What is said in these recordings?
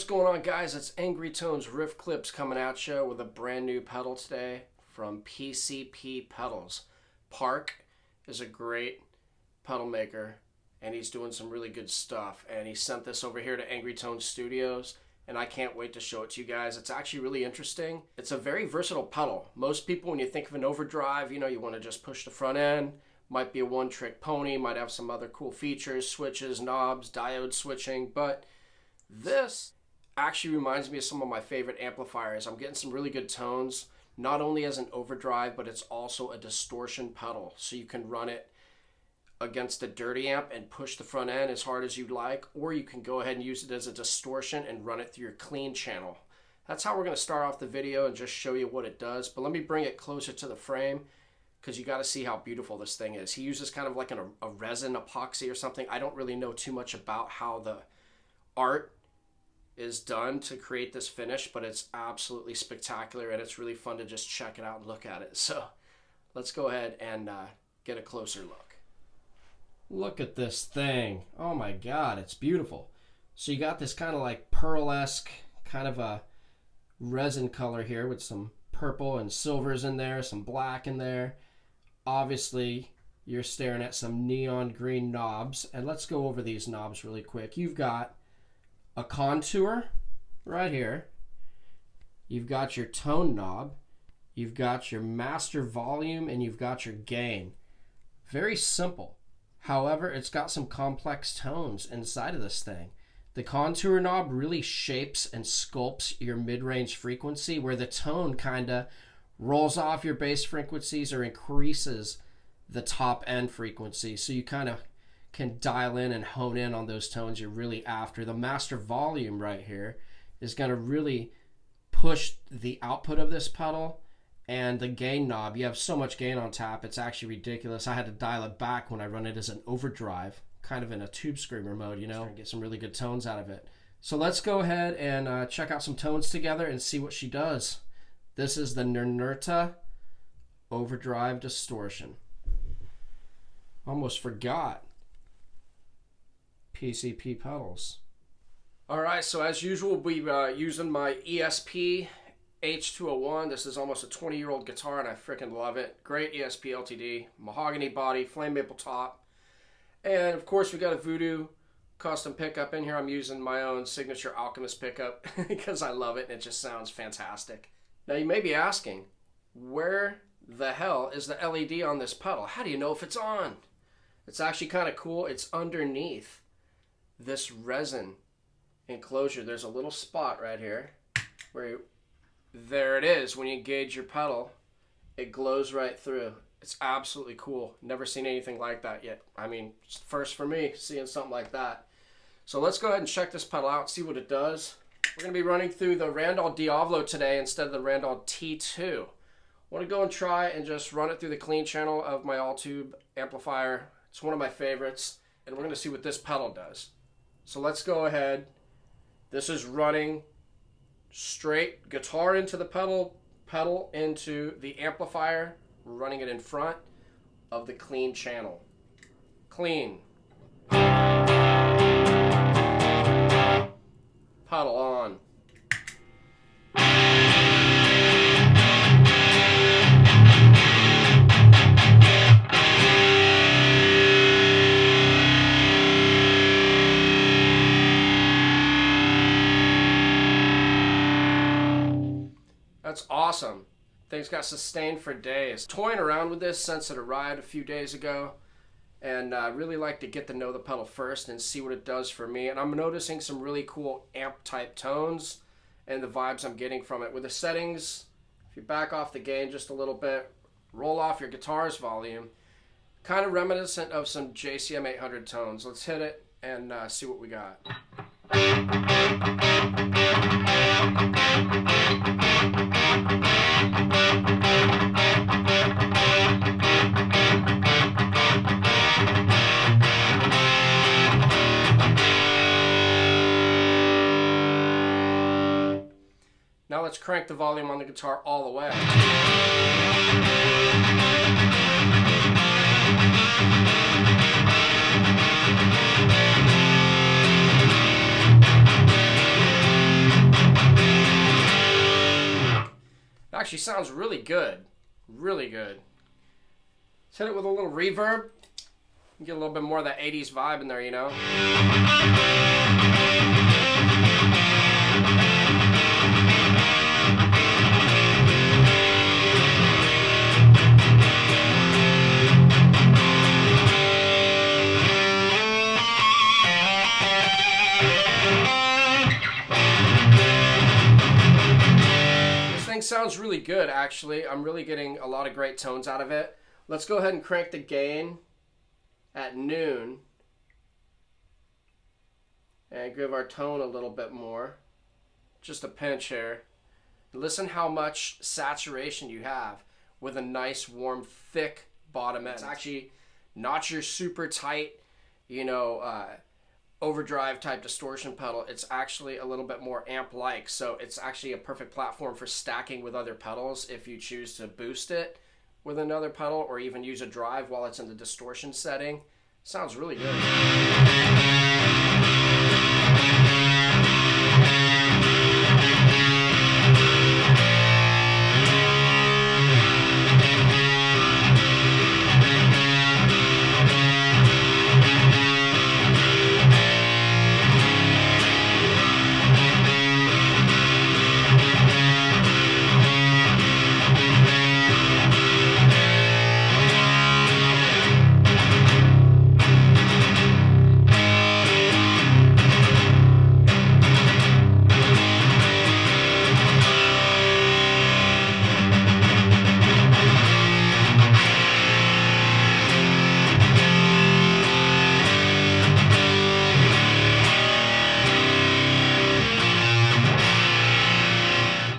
What's going on, guys? It's Angry Tones Riff Clips coming at you with a brand new pedal today from P.C.P pedals. Park is a great pedal maker and he's doing some really good stuff, and he sent this over here to Angry Tones Studios and I can't wait to show it to you guys. It's actually really interesting. It's a very versatile pedal. Most people, when you think of an overdrive, you want to just push the front end. Might be a one-trick pony, might have some other cool features, switches, knobs, diode switching, but this actually reminds me of some of my favorite amplifiers. I'm getting some really good tones, not only as an overdrive, but it's also a distortion pedal. So you can run it against a dirty amp and push the front end as hard as you'd like, or you can go ahead and use it as a distortion and run it through your clean channel. That's how we're going to start off the video and just show you what it does. But let me bring it closer to the frame because you got to see how beautiful this thing is. He uses kind of like a resin epoxy or something. I don't really know too much about how the art is done to create this finish, but it's absolutely spectacular and it's really fun to just check it out and look at it. So let's go ahead and get a closer look. Look at this thing. Oh my god, it's beautiful. So you got this kind of like pearl-esque kind of a resin color here with some purple and silvers in there, some black in there. Obviously you're staring at some neon green knobs, and let's go over these knobs really quick. You've got a contour right here. You've got your tone knob. You've got your master volume, and you've got your gain. Very simple. However, it's got some complex tones inside of this thing. The contour knob really shapes and sculpts your mid-range frequency, where the tone kind of rolls off your bass frequencies or increases the top end frequency. So you kind of can dial in and hone in on those tones you're really after. The master volume right here is going to really push the output of this pedal, and the gain knob, you have so much gain on tap, it's actually ridiculous. I had to dial it back when I run it as an overdrive, kind of in a tube screamer mode, and get some really good tones out of it. So let's go ahead and check out some tones together and see what she does. This is the Ninurta Overdrive Distortion. Almost forgot P.C.P pedals. Alright, so as usual, we'll be using my ESP H201. This is almost a 20-year-old guitar and I freaking love it. Great ESP LTD, mahogany body, flame maple top. And of course we got a Voodoo custom pickup in here. I'm using my own signature Alchemist pickup because I love it and it just sounds fantastic. Now you may be asking, where the hell is the LED on this pedal? How do you know if it's on? It's actually kind of cool. It's underneath this resin enclosure. There's a little spot right here where there it is. When you engage your pedal, it glows right through. It's absolutely cool. Never seen anything like that yet. I mean, it's first for me seeing something like that. So let's go ahead and check this pedal out, see what it does. We're going to be running through the Randall Diavolo today instead of the Randall T2. I want to go and try and just run it through the clean channel of my all-tube amplifier. It's one of my favorites, and we're going to see what this pedal does. So let's go ahead. This is running straight guitar into the pedal into the amplifier. We're running it in front of the clean channel. Clean. Pedal on. That's awesome. Things got sustained for days. Toying around with this since it arrived a few days ago, and I really like to get to know the pedal first and see what it does for me. And I'm noticing some really cool amp type tones and the vibes I'm getting from it. With the settings, if you back off the gain just a little bit, roll off your guitar's volume, kind of reminiscent of some JCM 800 tones. Let's hit it and see what we got. Now let's crank the volume on the guitar all the way. actually sounds really good. Really good. Let's hit it with a little reverb. Get a little bit more of that 80s vibe in there, you know? Sounds really good, actually. I'm really getting a lot of great tones out of it. Let's go ahead and crank the gain at noon and give our tone a little bit more, just a pinch here. Listen how much saturation you have with a nice warm thick bottom end. It's actually not your super tight, you know, overdrive type distortion pedal. It's actually a little bit more amp like, so it's actually a perfect platform for stacking with other pedals if you choose to boost it with another pedal or even use a drive while it's in the distortion setting. Sounds really good.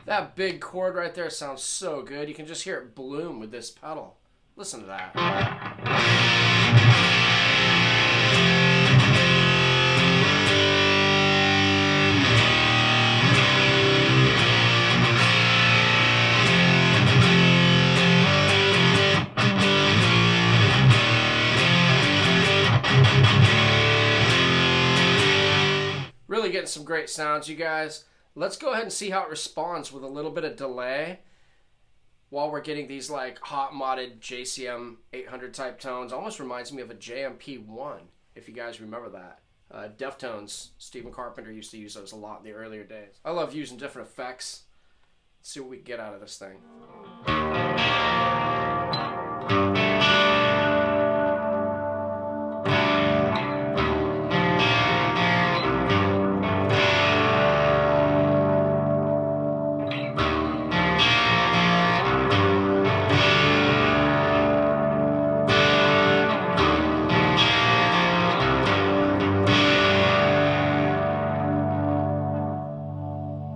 That big chord right there sounds so good. You can just hear it bloom with this pedal. Listen to that. Really getting some great sounds, you guys. Let's go ahead and see how it responds with a little bit of delay while we're getting these like hot modded JCM 800 type tones. Almost reminds me of a JMP1, if you guys remember that. Deftones, Stephen Carpenter used to use those a lot in the earlier days. I love using different effects. Let's see what we can get out of this thing.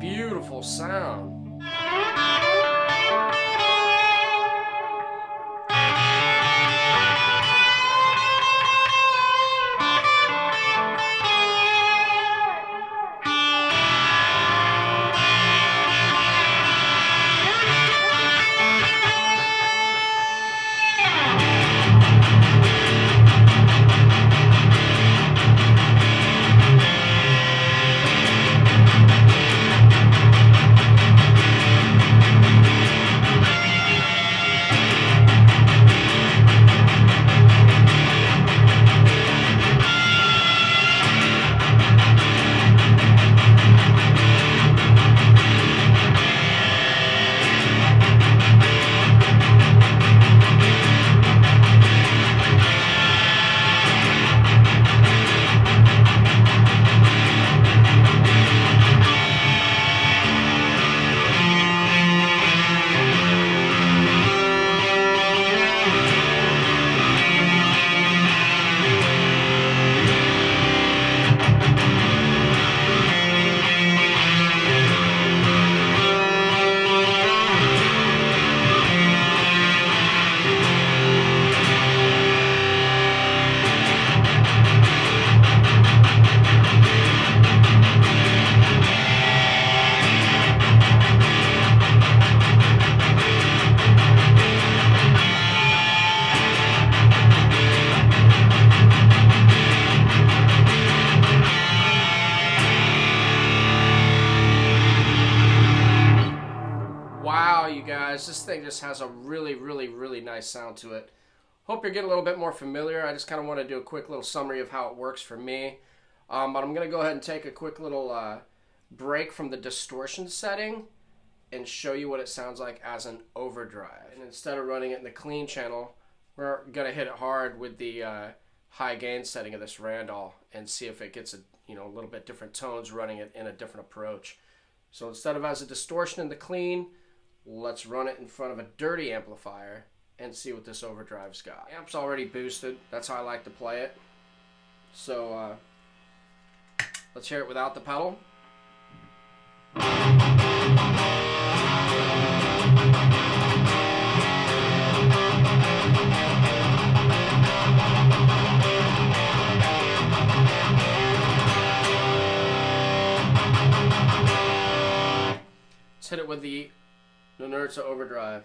Beautiful sound. guys, this thing just has a really, really, really nice sound to it. Hope you're getting a little bit more familiar. I just kind of want to do a quick little summary of how it works for me. But I'm going to go ahead and take a quick little break from the distortion setting and show you what it sounds like as an overdrive. And instead of running it in the clean channel, we're going to hit it hard with the high gain setting of this Randall and see if it gets a little bit different tones running it in a different approach. So instead of as a distortion in the clean, let's run it in front of a dirty amplifier and see what this overdrive's got. Amp's already boosted. That's how I like to play it. So let's hear it without the pedal. Let's hit it with the Ninurta Overdrive.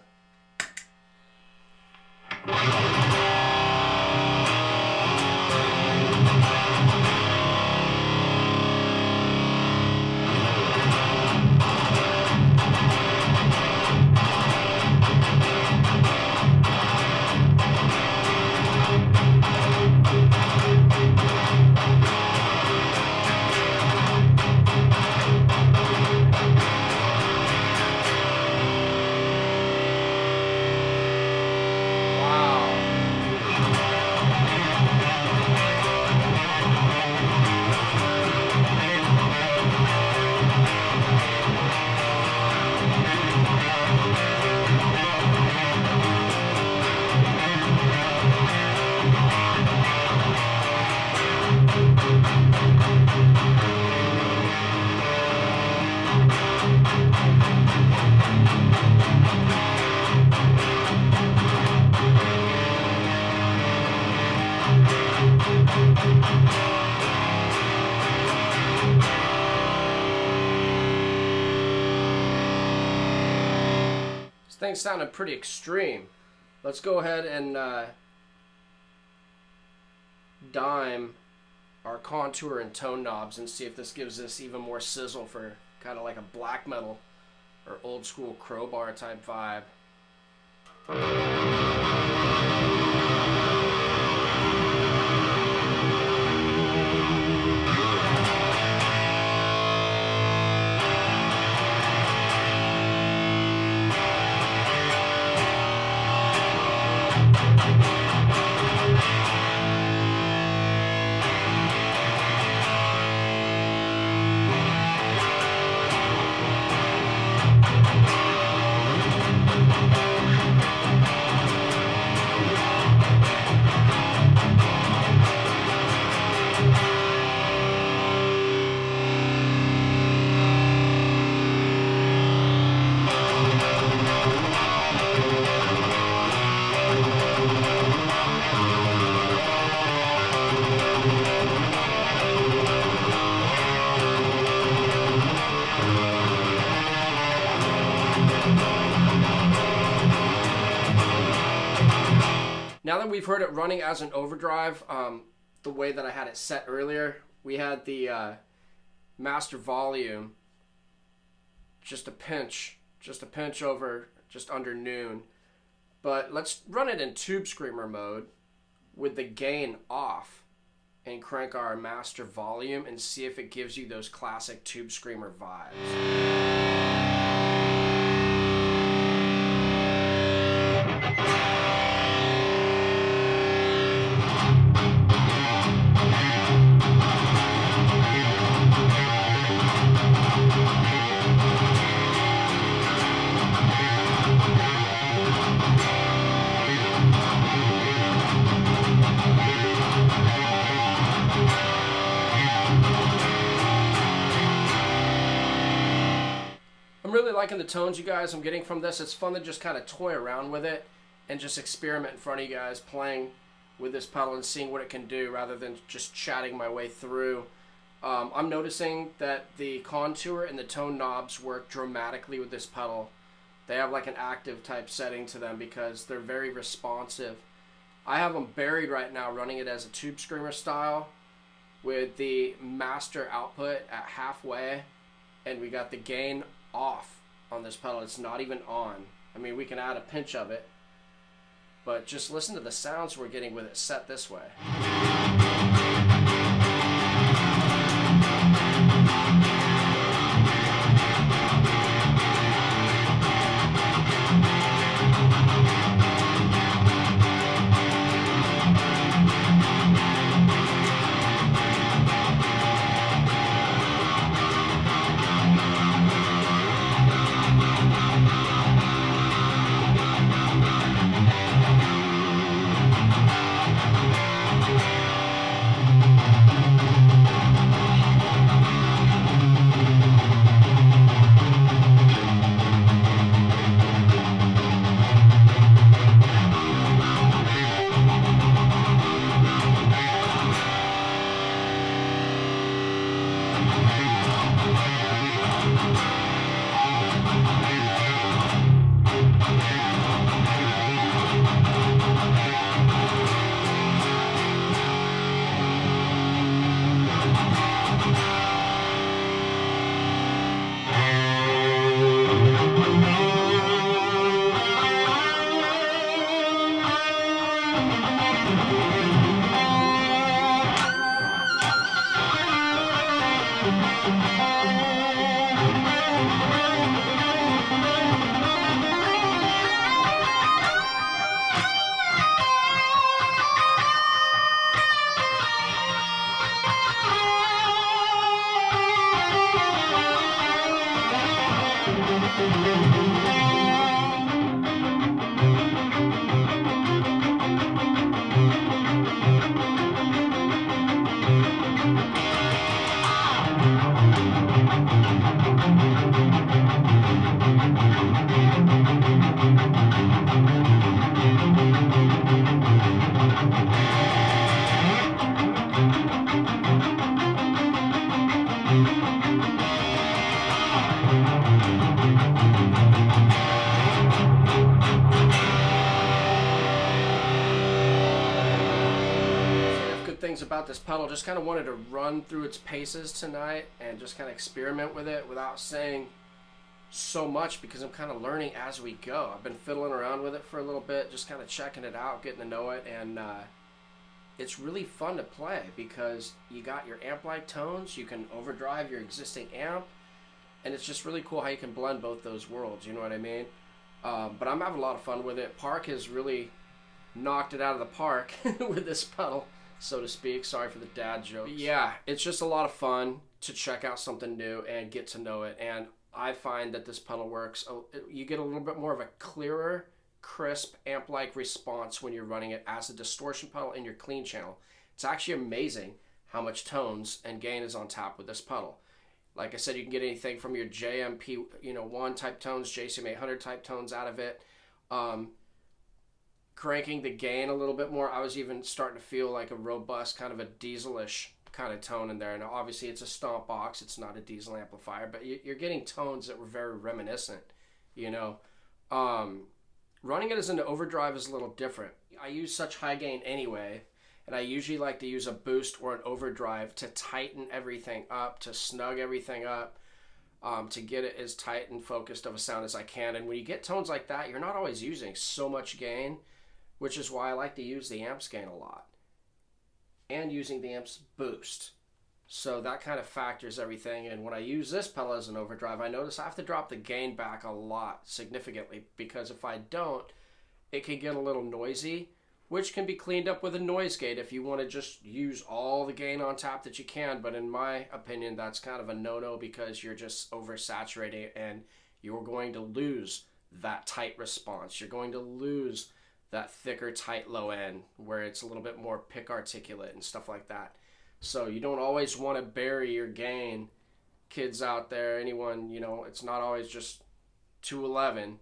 Thing sounded pretty extreme. Let's go ahead and dime our contour and tone knobs and see if this gives us even more sizzle for kind of like a black metal or old school crowbar type vibe. Now that we've heard it running as an overdrive, the way that I had it set earlier, we had the master volume just a pinch over, just under noon. But let's run it in tube screamer mode with the gain off and crank our master volume and see if it gives you those classic tube screamer vibes. I'm really liking the tones, you guys, I'm getting from this. It's fun to just kind of toy around with it and just experiment in front of you guys, playing with this pedal and seeing what it can do rather than just chatting my way through. I'm noticing that the contour and the tone knobs work dramatically with this pedal. They have like an active type setting to them because they're very responsive. I have them buried right now running it as a tube screamer style with the master output at halfway, and we got the gain off on this pedal. It's not even on. I mean, we can add a pinch of it, but just listen to the sounds we're getting with it set this way. Things about this pedal, just kind of wanted to run through its paces tonight and just kind of experiment with it without saying so much, because I'm kind of learning as we go. I've been fiddling around with it for a little bit, just kind of checking it out, getting to know it, and it's really fun to play because you got your amp-like tones, you can overdrive your existing amp, and it's just really cool how you can blend both those worlds, you know what I mean? But I'm having a lot of fun with it. Park has really knocked it out of the park with this pedal, so to speak. Sorry for the dad jokes. But yeah, it's just a lot of fun to check out something new and get to know it. And I find that this pedal works. You get a little bit more of a clearer, crisp, amp-like response when you're running it as a distortion pedal in your clean channel. It's actually amazing how much tones and gain is on tap with this pedal. Like I said, you can get anything from your JMP, 1 type tones, JCM 800 type tones out of it. Cranking the gain a little bit more, I was even starting to feel like a robust kind of a dieselish kind of tone in there. And obviously it's a stomp box, it's not a diesel amplifier, but you're getting tones that were very reminiscent, Running it as an overdrive is a little different. I use such high gain anyway, and I usually like to use a boost or an overdrive to tighten everything up, to snug everything up, to get it as tight and focused of a sound as I can. And when you get tones like that, you're not always using so much gain, which is why I like to use the amp's gain a lot and using the amp's boost. So that kind of factors everything. And when I use this pedal as an overdrive, I notice I have to drop the gain back a lot significantly, because if I don't, it can get a little noisy, which can be cleaned up with a noise gate if you want to just use all the gain on tap that you can. But in my opinion, that's kind of a no-no, because you're just oversaturating it and you're going to lose that tight response. You're going to lose that thicker, tight low end where it's a little bit more pick articulate and stuff like that. So you don't always want to bury your gain. Kids out there, anyone, it's not always just 211,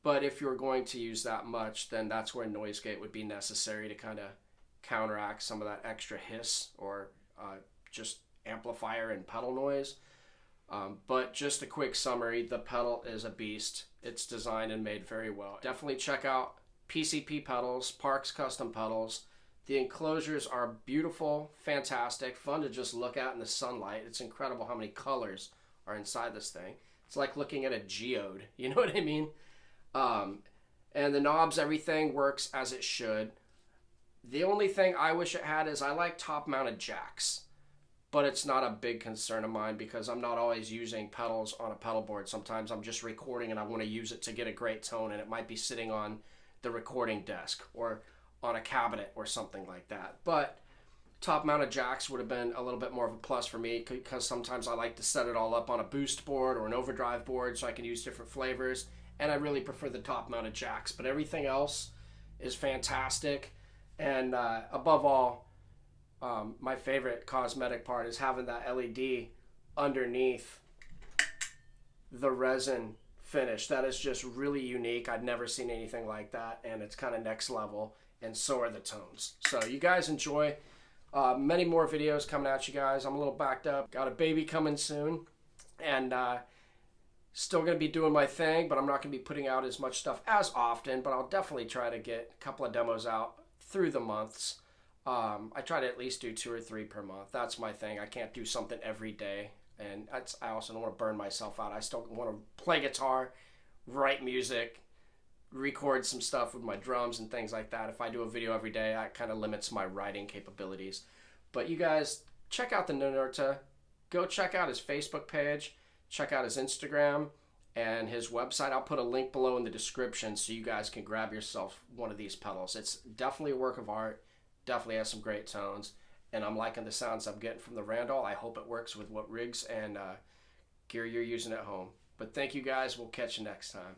but if you're going to use that much, then that's where noise gate would be necessary to kind of counteract some of that extra hiss or just amplifier and pedal noise. But just a quick summary, the pedal is a beast. It's designed and made very well. Definitely check out P.C.P pedals, Park's custom pedals. The enclosures are beautiful, fantastic, fun to just look at in the sunlight. It's incredible how many colors are inside this thing. It's like looking at a geode. You know what I mean? And the knobs, everything works as it should. The only thing I wish it had is I like top-mounted jacks, but it's not a big concern of mine because I'm not always using pedals on a pedal board. Sometimes I'm just recording and I want to use it to get a great tone, and it might be sitting on the recording desk or on a cabinet or something like that. But top-mounted jacks would have been a little bit more of a plus for me because sometimes I like to set it all up on a boost board or an overdrive board so I can use different flavors, and I really prefer the top-mounted jacks. But everything else is fantastic. And above all, my favorite cosmetic part is having that LED underneath the resin finish. That is just really unique. I've never seen anything like that, and it's kind of next level, and so are the tones. So you guys enjoy. Many more videos coming at you guys. I'm a little backed up. Got a baby coming soon, and still going to be doing my thing, but I'm not going to be putting out as much stuff as often, but I'll definitely try to get a couple of demos out through the months. I try to at least do 2 or 3 per month. That's my thing. I can't do something every day, and I also don't want to burn myself out. I still want to play guitar, write music, record some stuff with my drums and things like that. If I do a video every day, that kind of limits my writing capabilities. But you guys, check out the Ninurta. Go check out his Facebook page. Check out his Instagram and his website. I'll put a link below in the description so you guys can grab yourself one of these pedals. It's definitely a work of art. Definitely has some great tones. And I'm liking the sounds I'm getting from the Randall. I hope it works with what rigs and gear you're using at home. But thank you guys. We'll catch you next time.